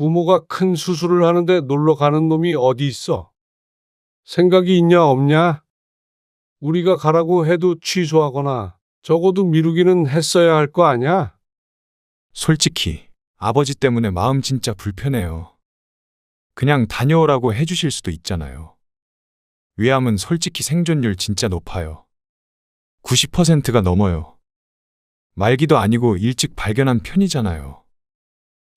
부모가 큰 수술을 하는데 놀러 가는 놈이 어디 있어? 생각이 있냐 없냐? 우리가 가라고 해도 취소하거나 적어도 미루기는 했어야 할 거 아냐? 솔직히 아버지 때문에 마음 진짜 불편해요. 그냥 다녀오라고 해주실 수도 있잖아요. 위암은 솔직히 생존율 진짜 높아요. 90%가 넘어요. 말기도 아니고 일찍 발견한 편이잖아요.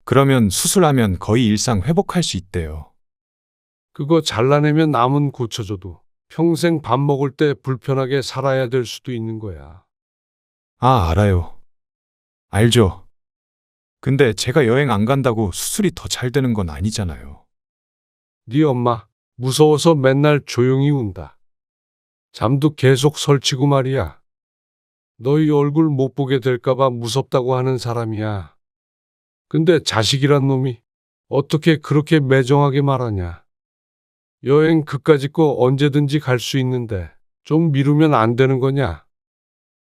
그러면 수술하면 거의 일상 회복할 수 있대요. 그거 잘라내면 남은 고쳐줘도 평생 밥 먹을 때 불편하게 살아야 될 수도 있는 거야. 아, 알아요. 알죠. 근데 제가 여행 안 간다고 수술이 더 잘 되는 건 아니잖아요. 네 엄마 무서워서 맨날 조용히 운다. 잠도 계속 설치고 말이야. 너희 얼굴 못 보게 될까봐 무섭다고 하는 사람이야. 근데 자식이란 놈이 어떻게 그렇게 매정하게 말하냐. 여행 그까짓 거 언제든지 갈 수 있는데 좀 미루면 안 되는 거냐?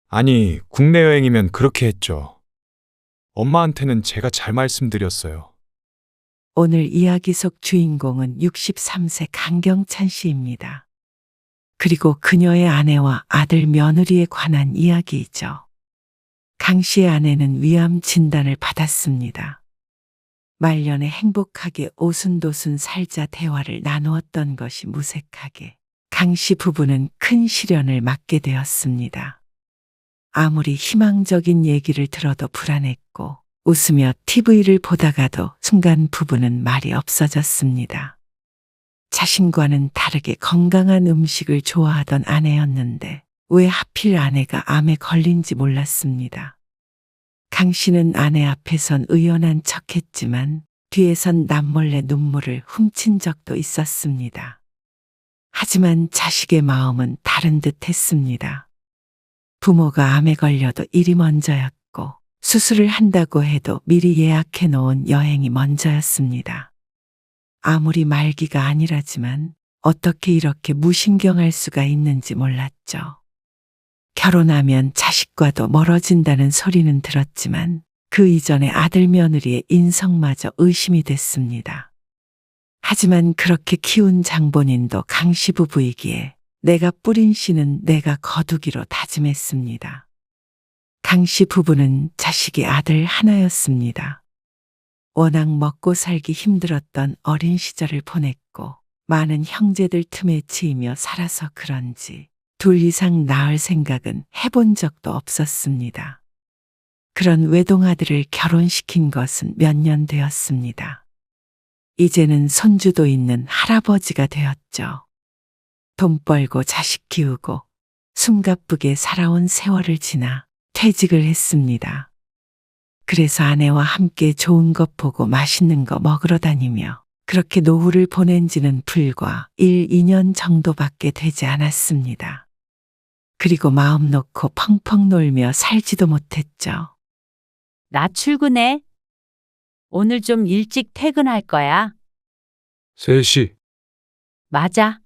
아니, 국내 여행이면 그렇게 했죠. 엄마한테는 제가 잘 말씀드렸어요. 오늘 이야기 속 주인공은 63세 강경찬 씨입니다. 그리고 그녀의 아내와 아들 며느리에 관한 이야기이죠. 강 씨의 아내는 위암 진단을 받았습니다. 말년에 행복하게 오순도순 살자 대화를 나누었던 것이 무색하게 강 씨 부부는 큰 시련을 맞게 되었습니다. 아무리 희망적인 얘기를 들어도 불안했고 웃으며 TV를 보다가도 순간 부부는 말이 없어졌습니다. 자신과는 다르게 건강한 음식을 좋아하던 아내였는데 왜 하필 아내가 암에 걸린지 몰랐습니다. 강 씨는 아내 앞에선 의연한 척했지만 뒤에선 남몰래 눈물을 훔친 적도 있었습니다. 하지만 자식의 마음은 다른 듯 했습니다. 부모가 암에 걸려도 일이 먼저였고 수술을 한다고 해도 미리 예약해 놓은 여행이 먼저였습니다. 아무리 말기가 아니라지만 어떻게 이렇게 무신경할 수가 있는지 몰랐죠. 결혼하면 자식과도 멀어진다는 소리는 들었지만 그 이전에 아들 며느리의 인성마저 의심이 됐습니다. 하지만 그렇게 키운 장본인도 강씨 부부이기에 내가 뿌린 씨는 내가 거두기로 다짐했습니다. 강씨 부부는 자식이 아들 하나였습니다. 워낙 먹고 살기 힘들었던 어린 시절을 보냈고 많은 형제들 틈에 치이며 살아서 그런지 둘 이상 낳을 생각은 해본 적도 없었습니다. 그런 외동아들을 결혼시킨 것은 몇 년 되었습니다. 이제는 손주도 있는 할아버지가 되었죠. 돈 벌고 자식 키우고 숨가쁘게 살아온 세월을 지나 퇴직을 했습니다. 그래서 아내와 함께 좋은 것 보고 맛있는 거 먹으러 다니며 그렇게 노후를 보낸 지는 불과 1, 2년 정도밖에 되지 않았습니다. 그리고 마음 놓고 펑펑 놀며 살지도 못했죠. 나 출근해. 오늘 좀 일찍 퇴근할 거야. 3시. 맞아.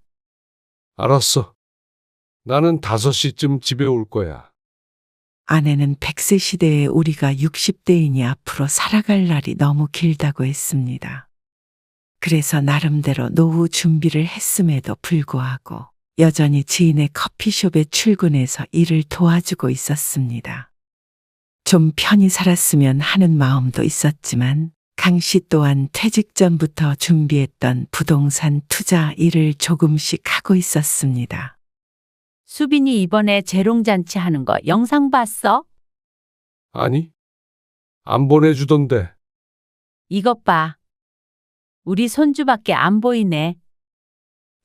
알았어. 나는 5시쯤 집에 올 거야. 아내는 100세 시대에 우리가 60대이니 앞으로 살아갈 날이 너무 길다고 했습니다. 그래서 나름대로 노후 준비를 했음에도 불구하고 여전히 지인의 커피숍에 출근해서 일을 도와주고 있었습니다. 좀 편히 살았으면 하는 마음도 있었지만 강 씨 또한 퇴직 전부터 준비했던 부동산 투자 일을 조금씩 하고 있었습니다. 수빈이 이번에 재롱잔치 하는 거 영상 봤어? 아니? 안 보내주던데. 이것 봐. 우리 손주밖에 안 보이네.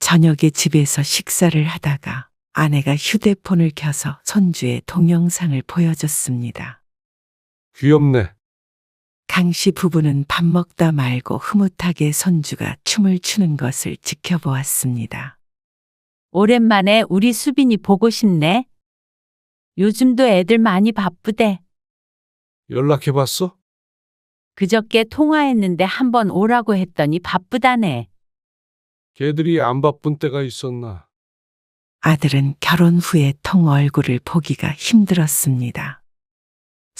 저녁에 집에서 식사를 하다가 아내가 휴대폰을 켜서 손주의 동영상을 보여줬습니다. 귀엽네. 강 씨 부부는 밥 먹다 말고 흐뭇하게 손주가 춤을 추는 것을 지켜보았습니다. 오랜만에 우리 수빈이 보고 싶네. 요즘도 애들 많이 바쁘대. 연락해봤어? 그저께 통화했는데 한번 오라고 했더니 바쁘다네. 걔들이 안 바쁜 때가 있었나? 아들은 결혼 후에 통 얼굴을 보기가 힘들었습니다.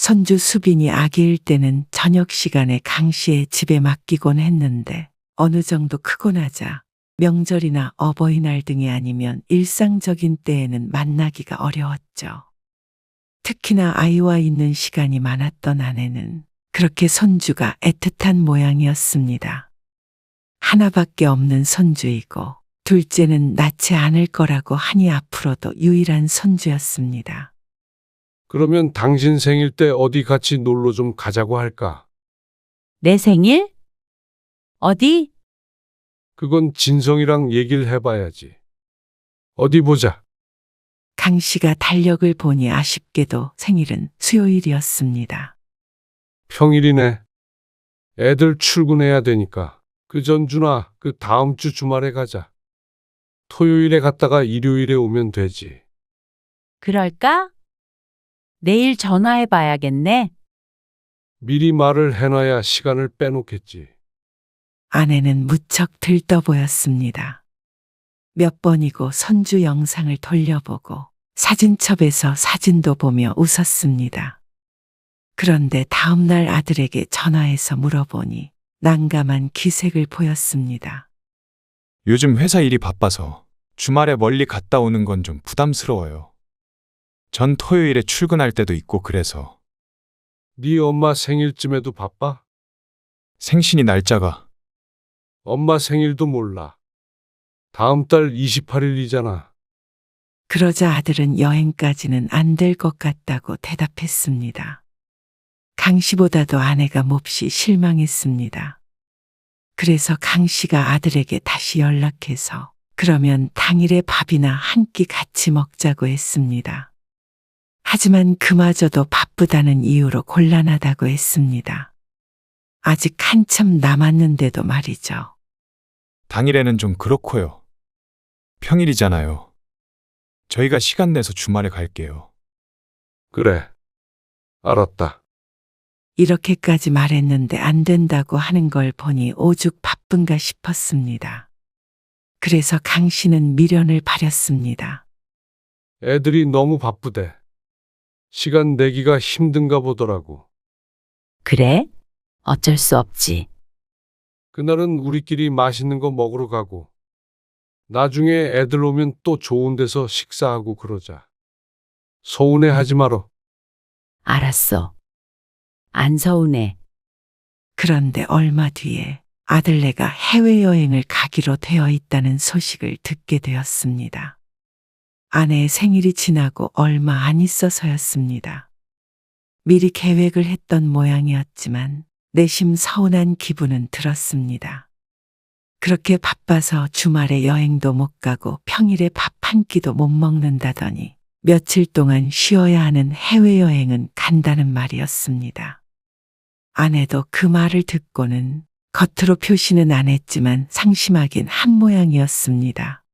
손주 수빈이 아기일 때는 저녁 시간에 강 씨의 집에 맡기곤 했는데 어느 정도 크고 나자 명절이나 어버이날 등이 아니면 일상적인 때에는 만나기가 어려웠죠. 특히나 아이와 있는 시간이 많았던 아내는 그렇게 손주가 애틋한 모양이었습니다. 하나밖에 없는 손주이고 둘째는 낳지 않을 거라고 하니 앞으로도 유일한 손주였습니다. 그러면 당신 생일 때 어디 같이 놀러 좀 가자고 할까? 내 생일? 어디? 그건 진성이랑 얘기를 해봐야지. 어디 보자. 강 씨가 달력을 보니 아쉽게도 생일은 수요일이었습니다. 평일이네. 애들 출근해야 되니까. 그 전주나 그 다음 주 주말에 가자. 토요일에 갔다가 일요일에 오면 되지. 그럴까? 내일 전화해 봐야겠네. 미리 말을 해놔야 시간을 빼놓겠지. 아내는 무척 들떠 보였습니다. 몇 번이고 손주 영상을 돌려보고 사진첩에서 사진도 보며 웃었습니다. 그런데 다음날 아들에게 전화해서 물어보니 난감한 기색을 보였습니다. 요즘 회사 일이 바빠서 주말에 멀리 갔다 오는 건 좀 부담스러워요. 전 토요일에 출근할 때도 있고 그래서 네 엄마 생일쯤에도 바빠? 생신이 날짜가 엄마 생일도 몰라. 다음 달 28일이잖아. 그러자 아들은 여행까지는 안 될 것 같다고 대답했습니다. 강 씨보다도 아내가 몹시 실망했습니다. 그래서 강 씨가 아들에게 다시 연락해서 그러면 당일에 밥이나 한 끼 같이 먹자고 했습니다. 하지만 그마저도 바쁘다는 이유로 곤란하다고 했습니다. 아직 한참 남았는데도 말이죠. 당일에는 좀 그렇고요. 평일이잖아요. 저희가 시간 내서 주말에 갈게요. 그래. 알았다. 이렇게까지 말했는데 안 된다고 하는 걸 보니 오죽 바쁜가 싶었습니다. 그래서 강 씨는 미련을 바렸습니다. 애들이 너무 바쁘대. 시간 내기가 힘든가 보더라고. 그래? 어쩔 수 없지. 그날은 우리끼리 맛있는 거 먹으러 가고, 나중에 애들 오면 또 좋은 데서 식사하고 그러자. 서운해하지 마라. 알았어. 안 서운해. 그런데 얼마 뒤에 아들네가 해외여행을 가기로 되어 있다는 소식을 듣게 되었습니다. 아내의 생일이 지나고 얼마 안 있어서였습니다. 미리 계획을 했던 모양이었지만 내심 서운한 기분은 들었습니다. 그렇게 바빠서 주말에 여행도 못 가고 평일에 밥 한 끼도 못 먹는다더니 며칠 동안 쉬어야 하는 해외여행은 간다는 말이었습니다. 아내도 그 말을 듣고는 겉으로 표시는 안 했지만 상심하긴 한 모양이었습니다.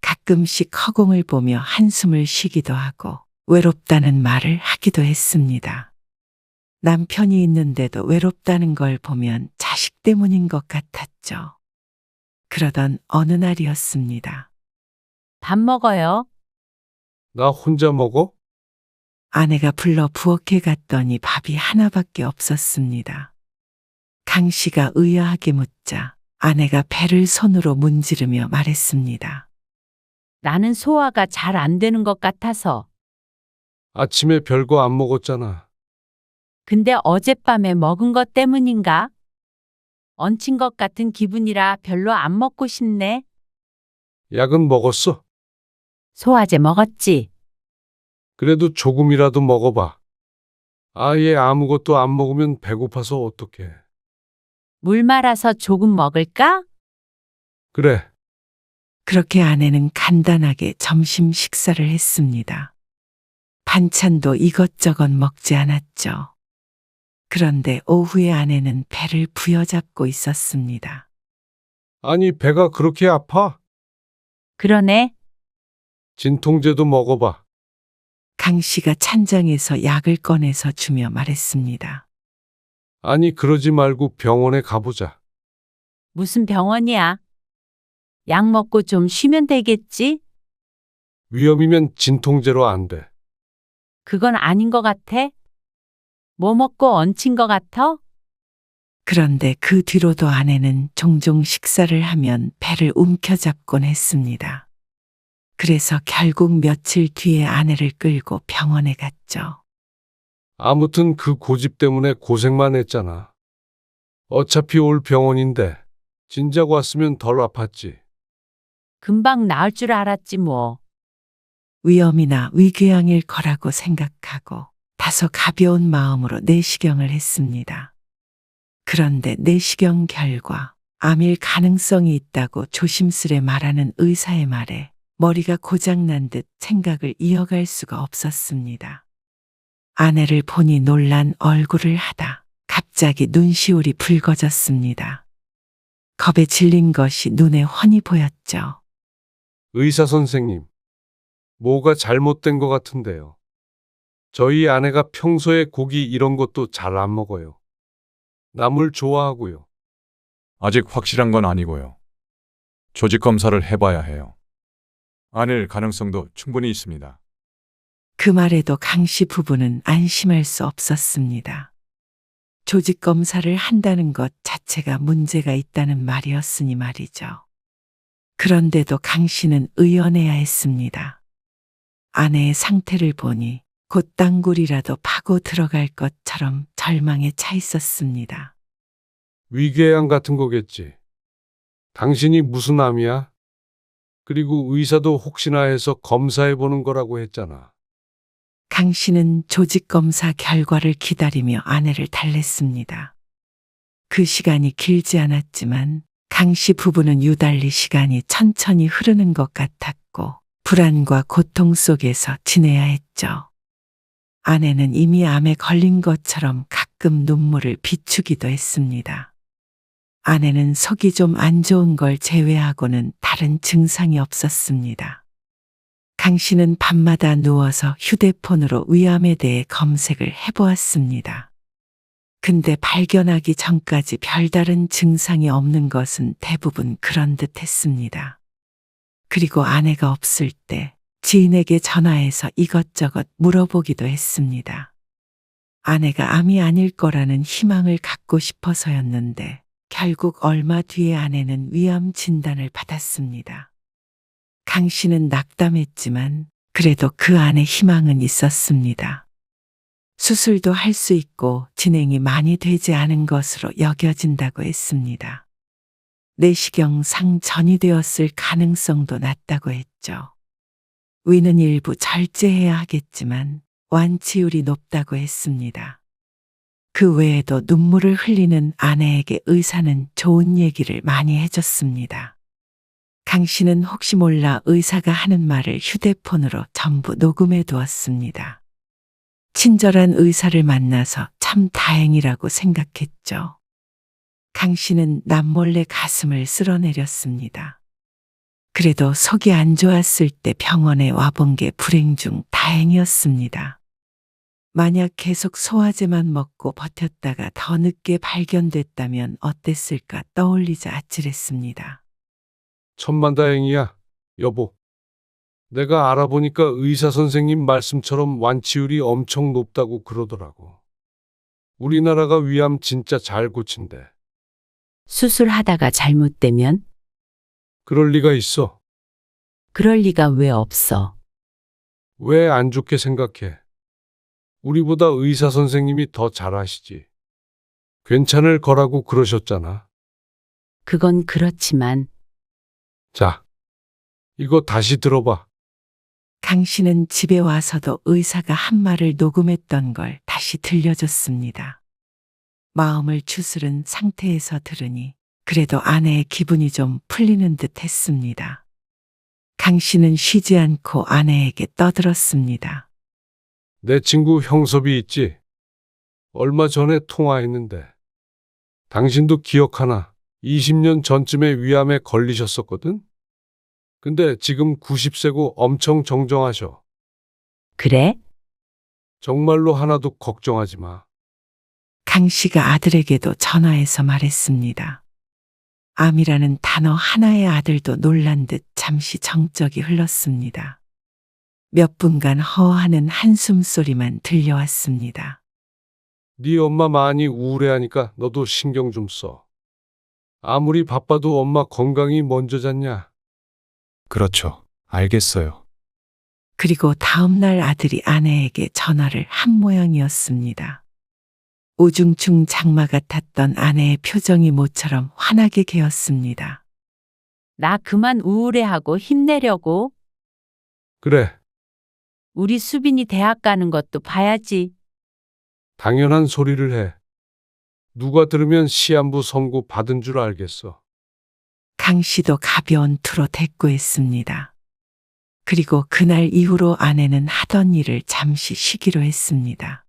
가끔씩 허공을 보며 한숨을 쉬기도 하고 외롭다는 말을 하기도 했습니다. 남편이 있는데도 외롭다는 걸 보면 자식 때문인 것 같았죠. 그러던 어느 날이었습니다. 밥 먹어요. 나 혼자 먹어? 아내가 불러 부엌에 갔더니 밥이 하나밖에 없었습니다. 강 씨가 의아하게 묻자 아내가 배를 손으로 문지르며 말했습니다. 나는 소화가 잘 안 되는 것 같아서. 아침에 별거 안 먹었잖아. 근데 어젯밤에 먹은 것 때문인가? 얹힌 것 같은 기분이라 별로 안 먹고 싶네. 약은 먹었어? 소화제 먹었지? 그래도 조금이라도 먹어봐. 아예 아무것도 안 먹으면 배고파서 어떡해. 물 말아서 조금 먹을까? 그래. 그렇게 아내는 간단하게 점심 식사를 했습니다. 반찬도 이것저것 먹지 않았죠. 그런데 오후에 아내는 배를 부여잡고 있었습니다. 아니, 배가 그렇게 아파? 그러네. 진통제도 먹어봐. 강 씨가 찬장에서 약을 꺼내서 주며 말했습니다. 아니, 그러지 말고 병원에 가보자. 무슨 병원이야? 약 먹고 좀 쉬면 되겠지? 위험이면 진통제로 안 돼. 그건 아닌 것 같아. 뭐 먹고 얹힌 것 같아? 그런데 그 뒤로도 아내는 종종 식사를 하면 배를 움켜잡곤 했습니다. 그래서 결국 며칠 뒤에 아내를 끌고 병원에 갔죠. 아무튼 그 고집 때문에 고생만 했잖아. 어차피 올 병원인데 진작 왔으면 덜 아팠지. 금방 나을 줄 알았지 뭐. 위험이나 위궤양일 거라고 생각하고 다소 가벼운 마음으로 내시경을 했습니다. 그런데 내시경 결과 암일 가능성이 있다고 조심스레 말하는 의사의 말에 머리가 고장난 듯 생각을 이어갈 수가 없었습니다. 아내를 보니 놀란 얼굴을 하다 갑자기 눈시울이 붉어졌습니다. 겁에 질린 것이 눈에 훤히 보였죠. 의사 선생님, 뭐가 잘못된 것 같은데요. 저희 아내가 평소에 고기 이런 것도 잘 안 먹어요. 나물 좋아하고요. 아직 확실한 건 아니고요. 조직 검사를 해봐야 해요. 아닐 가능성도 충분히 있습니다. 그 말에도 강 씨 부부는 안심할 수 없었습니다. 조직 검사를 한다는 것 자체가 문제가 있다는 말이었으니 말이죠. 그런데도 강 씨는 의연해야 했습니다. 아내의 상태를 보니 곧 땅굴이라도 파고 들어갈 것처럼 절망에 차 있었습니다. 위궤양 같은 거겠지. 당신이 무슨 암이야? 그리고 의사도 혹시나 해서 검사해보는 거라고 했잖아. 강 씨는 조직 검사 결과를 기다리며 아내를 달랬습니다. 그 시간이 길지 않았지만 강 씨 부부는 유달리 시간이 천천히 흐르는 것 같았고 불안과 고통 속에서 지내야 했죠. 아내는 이미 암에 걸린 것처럼 가끔 눈물을 비추기도 했습니다. 아내는 속이 좀 안 좋은 걸 제외하고는 다른 증상이 없었습니다. 강 씨는 밤마다 누워서 휴대폰으로 위암에 대해 검색을 해보았습니다. 근데 발견하기 전까지 별다른 증상이 없는 것은 대부분 그런 듯 했습니다. 그리고 아내가 없을 때 지인에게 전화해서 이것저것 물어보기도 했습니다. 아내가 암이 아닐 거라는 희망을 갖고 싶어서였는데 결국 얼마 뒤에 아내는 위암 진단을 받았습니다. 강 씨는 낙담했지만 그래도 그 안에 희망은 있었습니다. 수술도 할 수 있고 진행이 많이 되지 않은 것으로 여겨진다고 했습니다. 내시경상 전이되었을 가능성도 낮다고 했죠. 위는 일부 절제해야 하겠지만 완치율이 높다고 했습니다. 그 외에도 눈물을 흘리는 아내에게 의사는 좋은 얘기를 많이 해줬습니다. 강 씨는 혹시 몰라 의사가 하는 말을 휴대폰으로 전부 녹음해 두었습니다. 친절한 의사를 만나서 참 다행이라고 생각했죠. 강 씨는 남몰래 가슴을 쓸어내렸습니다. 그래도 속이 안 좋았을 때 병원에 와본 게 불행 중 다행이었습니다. 만약 계속 소화제만 먹고 버텼다가 더 늦게 발견됐다면 어땠을까 떠올리자 아찔했습니다. 천만다행이야, 여보. 내가 알아보니까 의사 선생님 말씀처럼 완치율이 엄청 높다고 그러더라고. 우리나라가 위암 진짜 잘 고친대. 수술하다가 잘못되면? 그럴 리가 있어. 그럴 리가 왜 없어. 왜 안 좋게 생각해? 우리보다 의사 선생님이 더 잘하시지. 괜찮을 거라고 그러셨잖아. 그건 그렇지만 자, 이거 다시 들어봐. 강 씨는 집에 와서도 의사가 한 말을 녹음했던 걸 다시 들려줬습니다. 마음을 추스른 상태에서 들으니 그래도 아내의 기분이 좀 풀리는 듯 했습니다. 강 씨는 쉬지 않고 아내에게 떠들었습니다. 내 친구 형섭이 있지? 얼마 전에 통화했는데. 당신도 기억하나? 20년 전쯤에 위암에 걸리셨었거든? 근데 지금 90세고 엄청 정정하셔. 그래? 정말로 하나도 걱정하지 마. 강 씨가 아들에게도 전화해서 말했습니다. 암이라는 단어 하나의 아들도 놀란 듯 잠시 정적이 흘렀습니다. 몇 분간 허하는 한숨 소리만 들려왔습니다. 네 엄마 많이 우울해하니까 너도 신경 좀 써. 아무리 바빠도 엄마 건강이 먼저잖냐. 그렇죠. 알겠어요. 그리고 다음날 아들이 아내에게 전화를 한 모양이었습니다. 우중충 장마 같았던 아내의 표정이 모처럼 환하게 개었습니다. 나 그만 우울해하고 힘내려고. 그래, 우리 수빈이 대학 가는 것도 봐야지. 당연한 소리를 해. 누가 들으면 시한부 선고 받은 줄 알겠어. 강 씨도 가벼운 투로 대꾸했습니다. 그리고 그날 이후로 아내는 하던 일을 잠시 쉬기로 했습니다.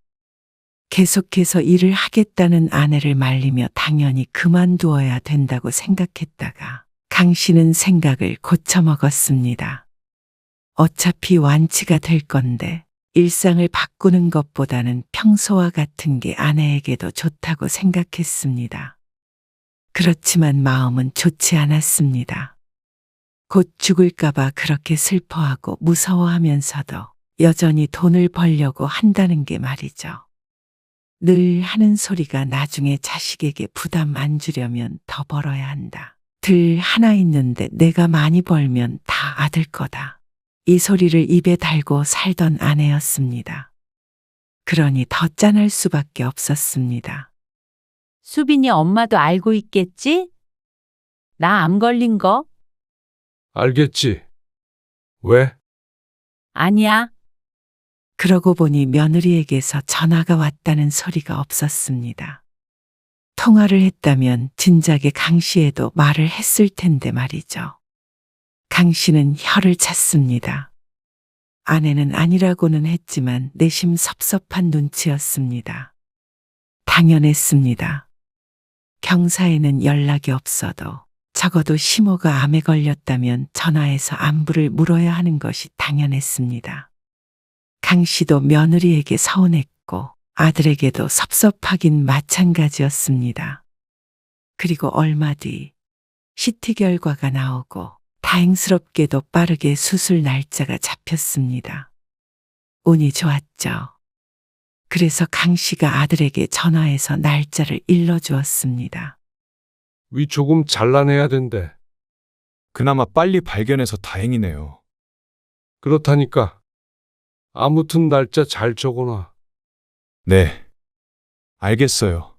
계속해서 일을 하겠다는 아내를 말리며 당연히 그만두어야 된다고 생각했다가 강 씨는 생각을 고쳐먹었습니다. 어차피 완치가 될 건데 일상을 바꾸는 것보다는 평소와 같은 게 아내에게도 좋다고 생각했습니다. 그렇지만 마음은 좋지 않았습니다. 곧 죽을까봐 그렇게 슬퍼하고 무서워하면서도 여전히 돈을 벌려고 한다는 게 말이죠. 늘 하는 소리가 나중에 자식에게 부담 안 주려면 더 벌어야 한다. 들 하나 있는데 내가 많이 벌면 다 아들 거다. 이 소리를 입에 달고 살던 아내였습니다. 그러니 더 짠할 수밖에 없었습니다. 수빈이 엄마도 알고 있겠지? 나 암 걸린 거? 알겠지? 왜? 아니야. 그러고 보니 며느리에게서 전화가 왔다는 소리가 없었습니다. 통화를 했다면 진작에 강 씨에도 말을 했을 텐데 말이죠. 강 씨는 혀를 찼습니다. 아내는 아니라고는 했지만 내심 섭섭한 눈치였습니다. 당연했습니다. 경사에는 연락이 없어도 적어도 시모가 암에 걸렸다면 전화해서 안부를 물어야 하는 것이 당연했습니다. 강 씨도 며느리에게 서운했고 아들에게도 섭섭하긴 마찬가지였습니다. 그리고 얼마 뒤 CT 결과가 나오고 다행스럽게도 빠르게 수술 날짜가 잡혔습니다. 운이 좋았죠. 그래서 강 씨가 아들에게 전화해서 날짜를 일러주었습니다. 위 조금 잘라내야 된대. 그나마 빨리 발견해서 다행이네요. 그렇다니까. 아무튼 날짜 잘 적어놔. 네. 알겠어요.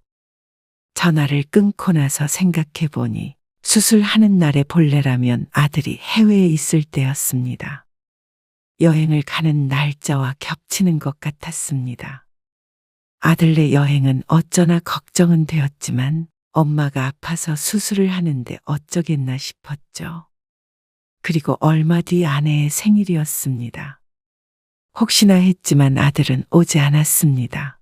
전화를 끊고 나서 생각해 보니 수술하는 날의 본래라면 아들이 해외에 있을 때였습니다. 여행을 가는 날짜와 겹치는 것 같았습니다. 아들네 여행은 어쩌나 걱정은 되었지만 엄마가 아파서 수술을 하는데 어쩌겠나 싶었죠. 그리고 얼마 뒤 아내의 생일이었습니다. 혹시나 했지만 아들은 오지 않았습니다.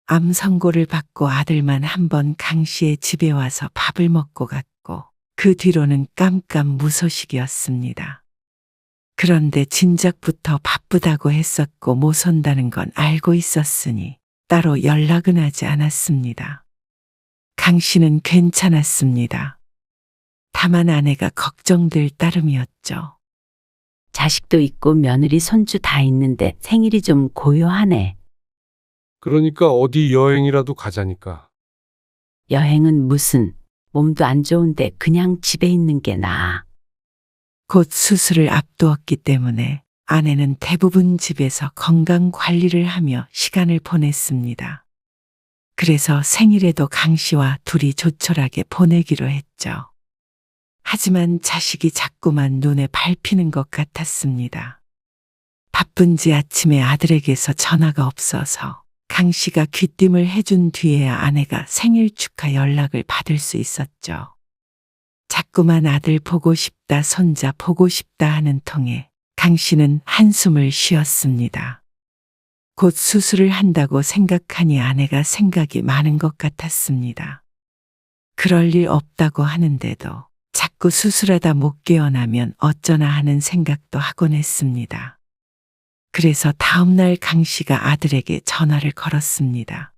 암 선고를 받고 아들만 한번 강 씨의 집에 와서 밥을 먹고 갔고 그 뒤로는 깜깜무소식이었습니다. 그런데 진작부터 바쁘다고 했었고 못 온다는 건 알고 있었으니 따로 연락은 하지 않았습니다. 강 씨는 괜찮았습니다. 다만 아내가 걱정될 따름이었죠. 자식도 있고 며느리 손주 다 있는데 생일이 좀 고요하네. 그러니까 어디 여행이라도 가자니까. 여행은 무슨, 몸도 안 좋은데 그냥 집에 있는 게 나아. 곧 수술을 앞두었기 때문에 아내는 대부분 집에서 건강 관리를 하며 시간을 보냈습니다. 그래서 생일에도 강 씨와 둘이 조촐하게 보내기로 했죠. 하지만 자식이 자꾸만 눈에 밟히는 것 같았습니다. 바쁜지 아침에 아들에게서 전화가 없어서 강 씨가 귀띔을 해준 뒤에야 아내가 생일 축하 연락을 받을 수 있었죠. 자꾸만 아들 보고 싶다, 손자 보고 싶다 하는 통에 강 씨는 한숨을 쉬었습니다. 곧 수술을 한다고 생각하니 아내가 생각이 많은 것 같았습니다. 그럴 일 없다고 하는데도 자꾸 수술하다 못 깨어나면 어쩌나 하는 생각도 하곤 했습니다. 그래서 다음날 강 씨가 아들에게 전화를 걸었습니다.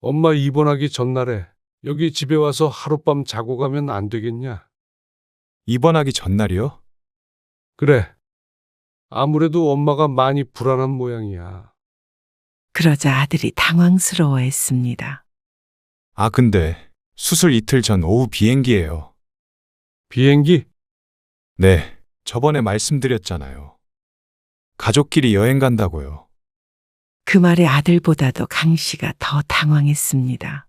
엄마 입원하기 전날에 여기 집에 와서 하룻밤 자고 가면 안 되겠냐? 입원하기 전날이요? 그래. 아무래도 엄마가 많이 불안한 모양이야. 그러자 아들이 당황스러워했습니다. 아, 근데 수술 이틀 전 오후 비행기예요. 비행기? 네, 저번에 말씀드렸잖아요. 가족끼리 여행 간다고요. 그 말에 아들보다도 강 씨가 더 당황했습니다.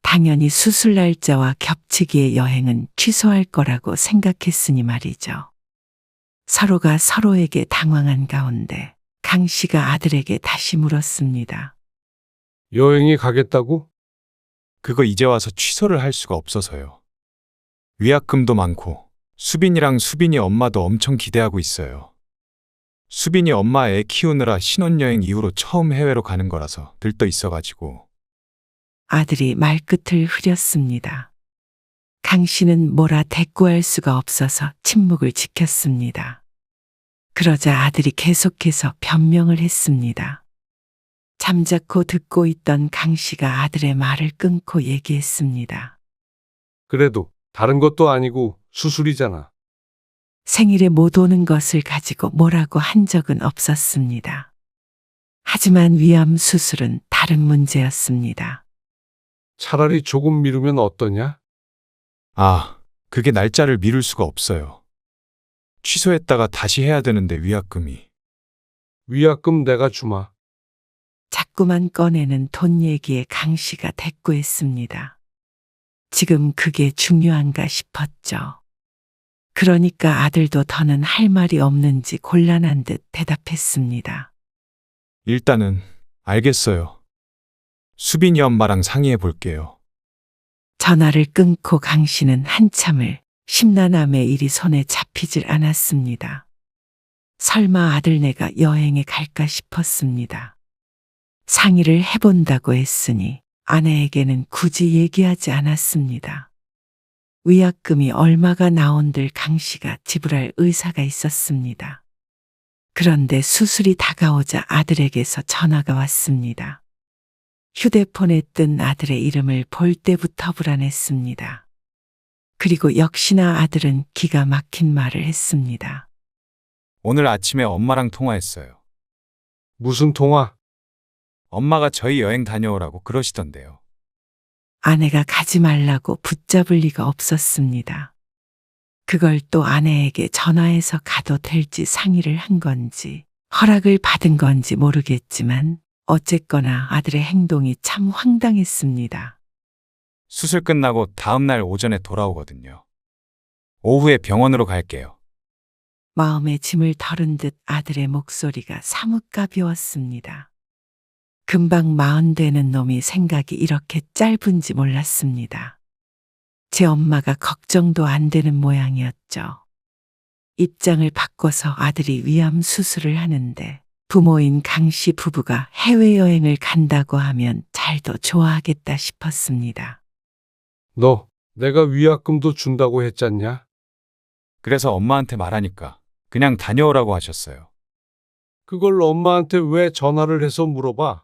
당연히 수술 날짜와 겹치기에 여행은 취소할 거라고 생각했으니 말이죠. 서로가 서로에게 당황한 가운데 강 씨가 아들에게 다시 물었습니다. 여행이 가겠다고? 그거 이제 와서 취소를 할 수가 없어서요. 위약금도 많고 수빈이랑 수빈이 엄마도 엄청 기대하고 있어요. 수빈이 엄마 애 키우느라 신혼여행 이후로 처음 해외로 가는 거라서 들떠 있어가지고. 아들이 말끝을 흐렸습니다. 강 씨는 뭐라 대꾸할 수가 없어서 침묵을 지켰습니다. 그러자 아들이 계속해서 변명을 했습니다. 잠자코 듣고 있던 강 씨가 아들의 말을 끊고 얘기했습니다. 그래도 다른 것도 아니고 수술이잖아. 생일에 못 오는 것을 가지고 뭐라고 한 적은 없었습니다. 하지만 위암 수술은 다른 문제였습니다. 차라리 조금 미루면 어떠냐? 아, 그게 날짜를 미룰 수가 없어요. 취소했다가 다시 해야 되는데 위약금이. 위약금 내가 주마. 자꾸만 꺼내는 돈 얘기에 강 씨가 대꾸했습니다. 지금 그게 중요한가 싶었죠. 그러니까 아들도 더는 할 말이 없는지 곤란한 듯 대답했습니다. 일단은 알겠어요. 수빈이 엄마랑 상의해 볼게요. 전화를 끊고 강 씨는 한참을 심란함의 일이 손에 잡히질 않았습니다. 설마 아들네가 여행에 갈까 싶었습니다. 상의를 해본다고 했으니 아내에게는 굳이 얘기하지 않았습니다. 위약금이 얼마가 나온들 강 씨가 지불할 의사가 있었습니다. 그런데 수술이 다가오자 아들에게서 전화가 왔습니다. 휴대폰에 뜬 아들의 이름을 볼 때부터 불안했습니다. 그리고 역시나 아들은 기가 막힌 말을 했습니다. 오늘 아침에 엄마랑 통화했어요. 무슨 통화? 엄마가 저희 여행 다녀오라고 그러시던데요. 아내가 가지 말라고 붙잡을 리가 없었습니다. 그걸 또 아내에게 전화해서 가도 될지 상의를 한 건지 허락을 받은 건지 모르겠지만 어쨌거나 아들의 행동이 참 황당했습니다. 수술 끝나고 다음날 오전에 돌아오거든요. 오후에 병원으로 갈게요. 마음의 짐을 덜은 듯 아들의 목소리가 사뭇 가벼웠습니다. 금방 40 되는 놈이 생각이 이렇게 짧은지 몰랐습니다. 제 엄마가 걱정도 안 되는 모양이었죠. 입장을 바꿔서 아들이 위암 수술을 하는데 부모인 강 씨 부부가 해외여행을 간다고 하면 잘도 좋아하겠다 싶었습니다. 너 내가 위약금도 준다고 했잖냐? 그래서 엄마한테 말하니까 그냥 다녀오라고 하셨어요. 그걸 엄마한테 왜 전화를 해서 물어봐?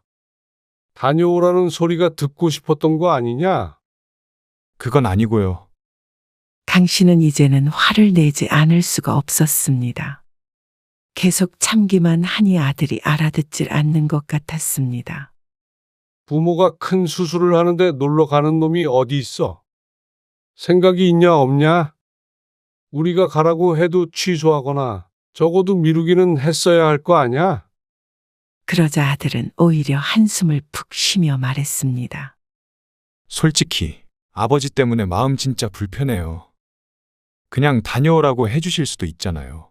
다녀오라는 소리가 듣고 싶었던 거 아니냐? 그건 아니고요. 강 씨는 이제는 화를 내지 않을 수가 없었습니다. 계속 참기만 하니 아들이 알아듣질 않는 것 같았습니다. 부모가 큰 수술을 하는데 놀러 가는 놈이 어디 있어? 생각이 있냐 없냐? 우리가 가라고 해도 취소하거나 적어도 미루기는 했어야 할 거 아냐? 그러자 아들은 오히려 한숨을 푹 쉬며 말했습니다. 솔직히 아버지 때문에 마음 진짜 불편해요. 그냥 다녀오라고 해주실 수도 있잖아요.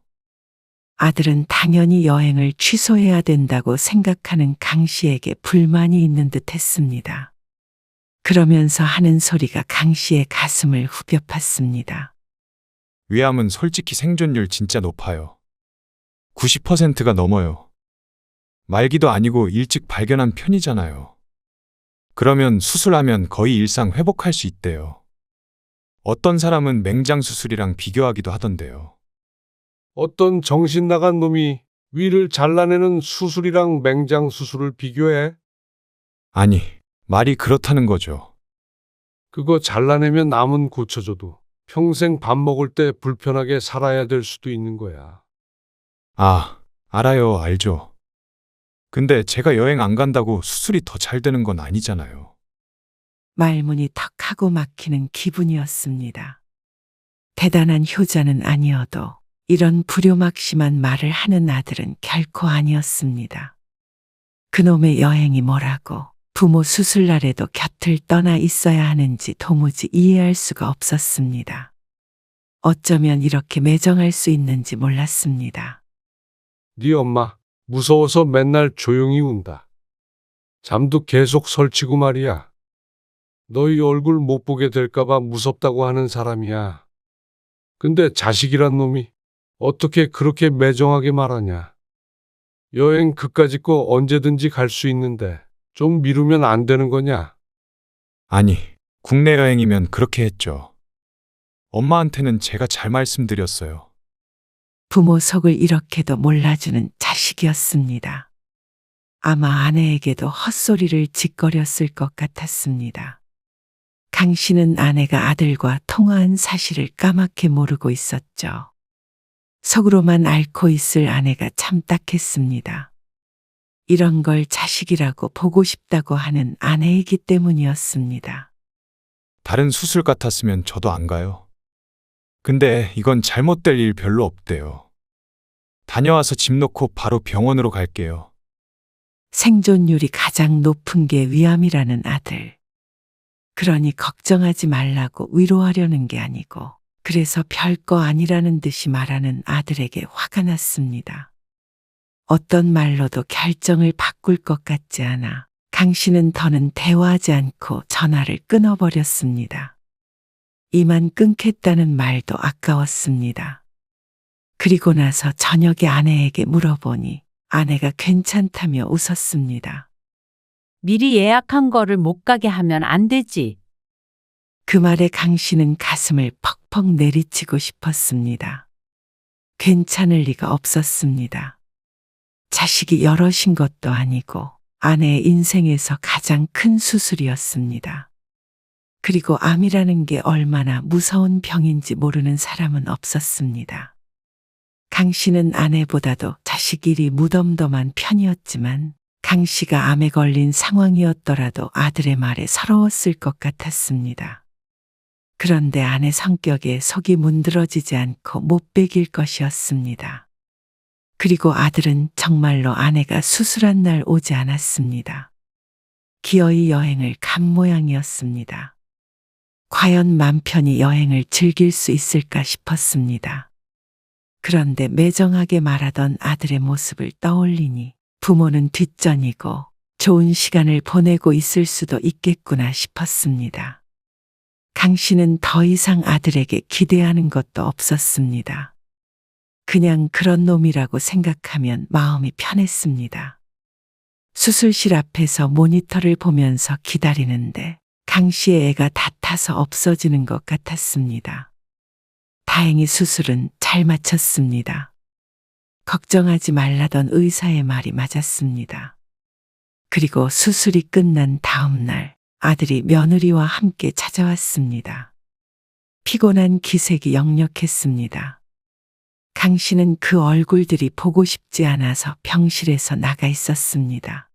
아들은 당연히 여행을 취소해야 된다고 생각하는 강 씨에게 불만이 있는 듯 했습니다. 그러면서 하는 소리가 강 씨의 가슴을 후벼 팠습니다. 위암은 솔직히 생존율 진짜 높아요. 90%가 넘어요. 말기도 아니고 일찍 발견한 편이잖아요. 그러면 수술하면 거의 일상 회복할 수 있대요. 어떤 사람은 맹장 수술이랑 비교하기도 하던데요. 어떤 정신 나간 놈이 위를 잘라내는 수술이랑 맹장 수술을 비교해? 아니, 말이 그렇다는 거죠. 그거 잘라내면 남은 고쳐줘도 평생 밥 먹을 때 불편하게 살아야 될 수도 있는 거야. 아, 알아요, 알죠. 근데 제가 여행 안 간다고 수술이 더 잘 되는 건 아니잖아요. 말문이 턱 하고 막히는 기분이었습니다. 대단한 효자는 아니어도 이런 불효막심한 말을 하는 아들은 결코 아니었습니다. 그놈의 여행이 뭐라고 부모 수술날에도 곁을 떠나 있어야 하는지 도무지 이해할 수가 없었습니다. 어쩌면 이렇게 매정할 수 있는지 몰랐습니다. 네 엄마 무서워서 맨날 조용히 운다. 잠도 계속 설치고 말이야. 너희 얼굴 못 보게 될까봐 무섭다고 하는 사람이야. 근데 자식이란 놈이 어떻게 그렇게 매정하게 말하냐. 여행 그까짓 거 언제든지 갈 수 있는데 좀 미루면 안 되는 거냐? 아니, 국내 여행이면 그렇게 했죠. 엄마한테는 제가 잘 말씀드렸어요. 부모 속을 이렇게도 몰라주는 자식이었습니다. 아마 아내에게도 헛소리를 짓거렸을 것 같았습니다. 강 씨는 아내가 아들과 통화한 사실을 까맣게 모르고 있었죠. 속으로만 앓고 있을 아내가 참 딱했습니다. 이런 걸 자식이라고 보고 싶다고 하는 아내이기 때문이었습니다. 다른 수술 같았으면 저도 안 가요. 근데 이건 잘못될 일 별로 없대요. 다녀와서 집 놓고 바로 병원으로 갈게요. 생존율이 가장 높은 게 위암이라는 아들. 그러니 걱정하지 말라고 위로하려는 게 아니고 그래서 별거 아니라는 듯이 말하는 아들에게 화가 났습니다. 어떤 말로도 결정을 바꿀 것 같지 않아 강 씨는 더는 대화하지 않고 전화를 끊어버렸습니다. 이만 끊겠다는 말도 아까웠습니다. 그리고 나서 저녁에 아내에게 물어보니 아내가 괜찮다며 웃었습니다. 미리 예약한 거를 못 가게 하면 안 되지. 그 말에 강 씨는 가슴을 퍽퍽 내리치고 싶었습니다. 괜찮을 리가 없었습니다. 자식이 여럿인 것도 아니고 아내의 인생에서 가장 큰 수술이었습니다. 그리고 암이라는 게 얼마나 무서운 병인지 모르는 사람은 없었습니다. 강 씨는 아내보다도 자식 일이 무덤덤한 편이었지만 강 씨가 암에 걸린 상황이었더라도 아들의 말에 서러웠을 것 같았습니다. 그런데 아내 성격에 속이 문드러지지 않고 못 베길 것이었습니다. 그리고 아들은 정말로 아내가 수술한 날 오지 않았습니다. 기어이 여행을 간 모양이었습니다. 과연 맘 편히 여행을 즐길 수 있을까 싶었습니다. 그런데 매정하게 말하던 아들의 모습을 떠올리니 부모는 뒷전이고 좋은 시간을 보내고 있을 수도 있겠구나 싶었습니다. 강 씨는 더 이상 아들에게 기대하는 것도 없었습니다. 그냥 그런 놈이라고 생각하면 마음이 편했습니다. 수술실 앞에서 모니터를 보면서 기다리는데 강 씨의 애가 다 타서 없어지는 것 같았습니다. 다행히 수술은 잘 마쳤습니다. 걱정하지 말라던 의사의 말이 맞았습니다. 그리고 수술이 끝난 다음 날 아들이 며느리와 함께 찾아왔습니다. 피곤한 기색이 역력했습니다. 강 씨는 그 얼굴들이 보고 싶지 않아서 병실에서 나가 있었습니다.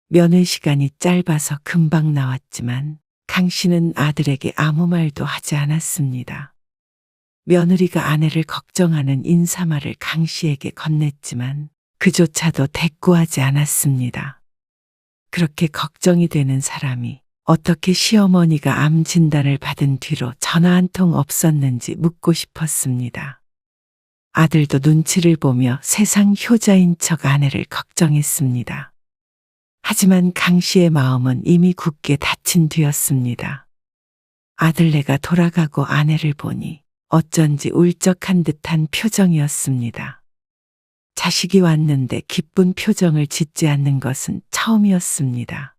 면회 시간이 짧아서 금방 나왔지만 강 씨는 아들에게 아무 말도 하지 않았습니다. 며느리가 아내를 걱정하는 인사말을 강 씨에게 건넸지만 그조차도 대꾸하지 않았습니다. 그렇게 걱정이 되는 사람이 어떻게 시어머니가 암 진단을 받은 뒤로 전화 한 통 없었는지 묻고 싶었습니다. 아들도 눈치를 보며 세상 효자인 척 아내를 걱정했습니다. 하지만 강 씨의 마음은 이미 굳게 닫힌 뒤였습니다. 아들네가 돌아가고 아내를 보니 어쩐지 울적한 듯한 표정이었습니다. 자식이 왔는데 기쁜 표정을 짓지 않는 것은 처음이었습니다.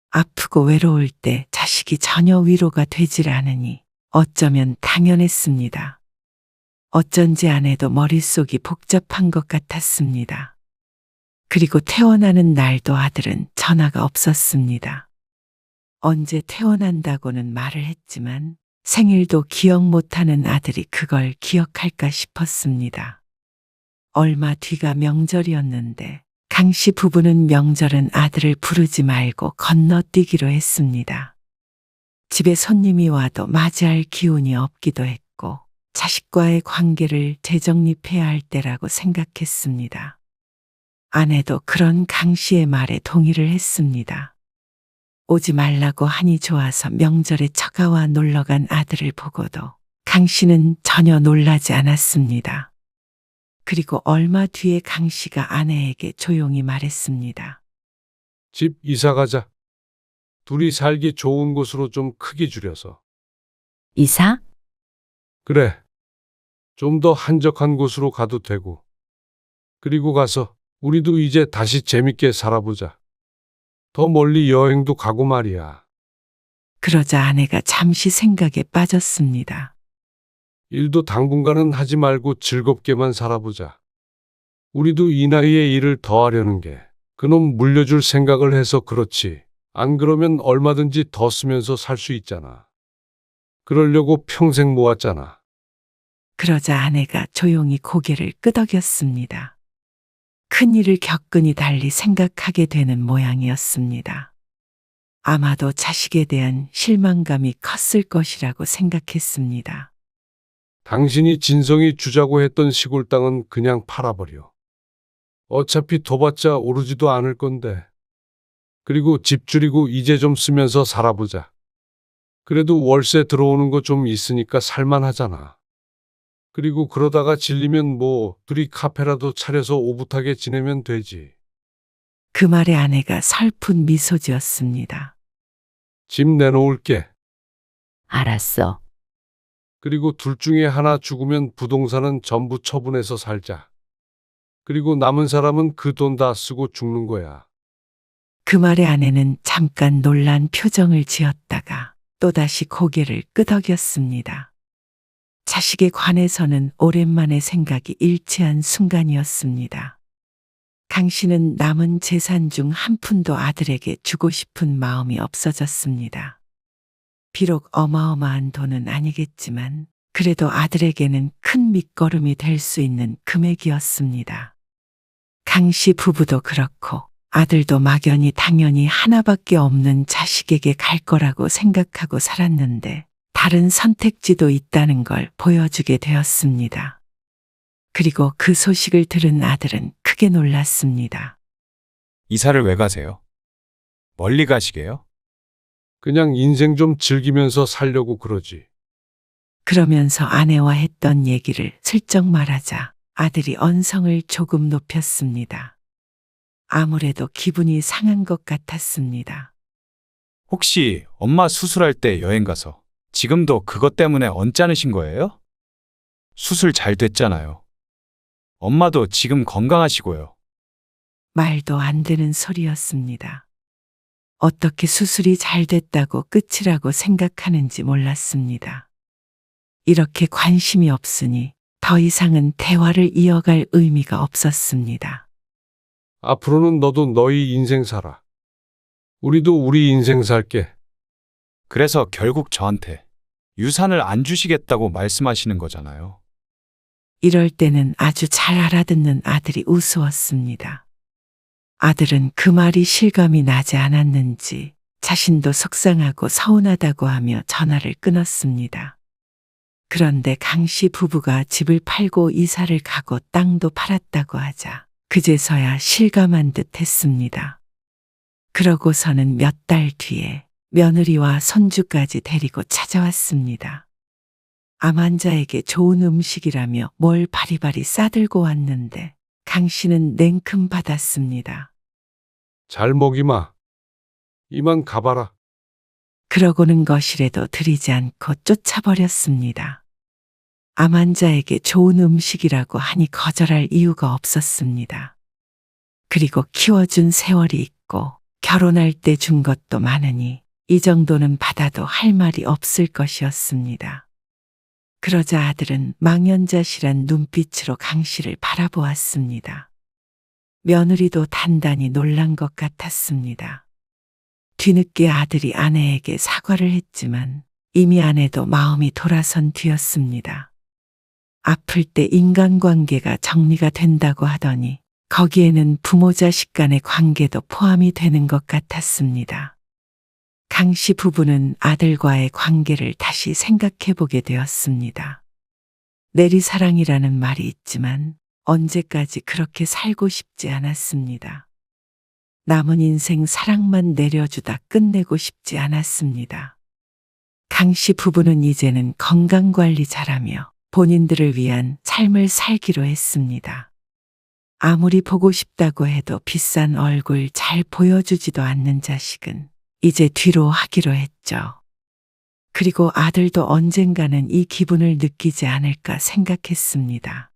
아프고 외로울 때 자식이 전혀 위로가 되질 않으니 어쩌면 당연했습니다. 어쩐지 아내도 머릿속이 복잡한 것 같았습니다. 그리고 퇴원하는 날도 아들은 전화가 없었습니다. 언제 퇴원한다고는 말을 했지만 생일도 기억 못하는 아들이 그걸 기억할까 싶었습니다. 얼마 뒤가 명절이었는데 강 씨 부부는 명절은 아들을 부르지 말고 건너뛰기로 했습니다. 집에 손님이 와도 맞이할 기운이 없기도 했고 자식과의 관계를 재정립해야 할 때라고 생각했습니다. 아내도 그런 강 씨의 말에 동의를 했습니다. 오지 말라고 하니 좋아서 명절에 처가와 놀러간 아들을 보고도 강 씨는 전혀 놀라지 않았습니다. 그리고 얼마 뒤에 강 씨가 아내에게 조용히 말했습니다. 집 이사 가자. 둘이 살기 좋은 곳으로 좀 크게 줄여서. 이사? 그래. 좀 더 한적한 곳으로 가도 되고. 그리고 가서 우리도 이제 다시 재밌게 살아보자. 더 멀리 여행도 가고 말이야. 그러자 아내가 잠시 생각에 빠졌습니다. 일도 당분간은 하지 말고 즐겁게만 살아보자. 우리도 이 나이에 일을 더 하려는 게 그놈 물려줄 생각을 해서 그렇지. 안 그러면 얼마든지 더 쓰면서 살 수 있잖아. 그러려고 평생 모았잖아. 그러자 아내가 조용히 고개를 끄덕였습니다. 큰일을 겪으니 달리 생각하게 되는 모양이었습니다. 아마도 자식에 대한 실망감이 컸을 것이라고 생각했습니다. 당신이 진성이 주자고 했던 시골 땅은 그냥 팔아버려. 어차피 더 받자 오르지도 않을 건데. 그리고 집 줄이고 이제 좀 쓰면서 살아보자. 그래도 월세 들어오는 거 좀 있으니까 살만하잖아. 그리고 그러다가 질리면 뭐 둘이 카페라도 차려서 오붓하게 지내면 되지. 그 말에 아내가 슬픈 미소 지었습니다. 집 내놓을게. 알았어. 그리고 둘 중에 하나 죽으면 부동산은 전부 처분해서 살자. 그리고 남은 사람은 그 돈 다 쓰고 죽는 거야. 그 말에 아내는 잠깐 놀란 표정을 지었다가 또다시 고개를 끄덕였습니다. 자식에 관해서는 오랜만에 생각이 일치한 순간이었습니다. 강 씨는 남은 재산 중 한 푼도 아들에게 주고 싶은 마음이 없어졌습니다. 비록 어마어마한 돈은 아니겠지만 그래도 아들에게는 큰 밑거름이 될 수 있는 금액이었습니다. 강 씨 부부도 그렇고 아들도 막연히 당연히 하나밖에 없는 자식에게 갈 거라고 생각하고 살았는데 다른 선택지도 있다는 걸 보여주게 되었습니다. 그리고 그 소식을 들은 아들은 크게 놀랐습니다. 이사를 왜 가세요? 멀리 가시게요? 그냥 인생 좀 즐기면서 살려고 그러지. 그러면서 아내와 했던 얘기를 슬쩍 말하자 아들이 언성을 조금 높였습니다. 아무래도 기분이 상한 것 같았습니다. 혹시 엄마 수술할 때 여행 가서 지금도 그것 때문에 언짢으신 거예요? 수술 잘 됐잖아요. 엄마도 지금 건강하시고요. 말도 안 되는 소리였습니다. 어떻게 수술이 잘 됐다고 끝이라고 생각하는지 몰랐습니다. 이렇게 관심이 없으니 더 이상은 대화를 이어갈 의미가 없었습니다. 앞으로는 너도 너희 인생 살아. 우리도 우리 인생 살게. 그래서 결국 저한테 유산을 안 주시겠다고 말씀하시는 거잖아요. 이럴 때는 아주 잘 알아듣는 아들이 우스웠습니다. 아들은 그 말이 실감이 나지 않았는지 자신도 속상하고 서운하다고 하며 전화를 끊었습니다. 그런데 강 씨 부부가 집을 팔고 이사를 가고 땅도 팔았다고 하자 그제서야 실감한 듯 했습니다. 그러고서는 몇 달 뒤에 며느리와 손주까지 데리고 찾아왔습니다. 암 환자에게 좋은 음식이라며 뭘 바리바리 싸들고 왔는데 강 씨는 냉큼 받았습니다. 잘 먹이마. 이만 가봐라. 그러고는 거실에도 들이지 않고 쫓아버렸습니다. 암 환자에게 좋은 음식이라고 하니 거절할 이유가 없었습니다. 그리고 키워준 세월이 있고 결혼할 때 준 것도 많으니 이 정도는 받아도 할 말이 없을 것이었습니다. 그러자 아들은 망연자실한 눈빛으로 강 씨를 바라보았습니다. 며느리도 단단히 놀란 것 같았습니다. 뒤늦게 아들이 아내에게 사과를 했지만 이미 아내도 마음이 돌아선 뒤였습니다. 아플 때 인간관계가 정리가 된다고 하더니 거기에는 부모 자식 간의 관계도 포함이 되는 것 같았습니다. 강 씨 부부는 아들과의 관계를 다시 생각해 보게 되었습니다. 내리사랑이라는 말이 있지만 언제까지 그렇게 살고 싶지 않았습니다. 남은 인생 사랑만 내려주다 끝내고 싶지 않았습니다. 강 씨 부부는 이제는 건강관리 잘하며 본인들을 위한 삶을 살기로 했습니다. 아무리 보고 싶다고 해도 비싼 얼굴 잘 보여주지도 않는 자식은 이제 뒤로 하기로 했죠. 그리고 아들도 언젠가는 이 기분을 느끼지 않을까 생각했습니다.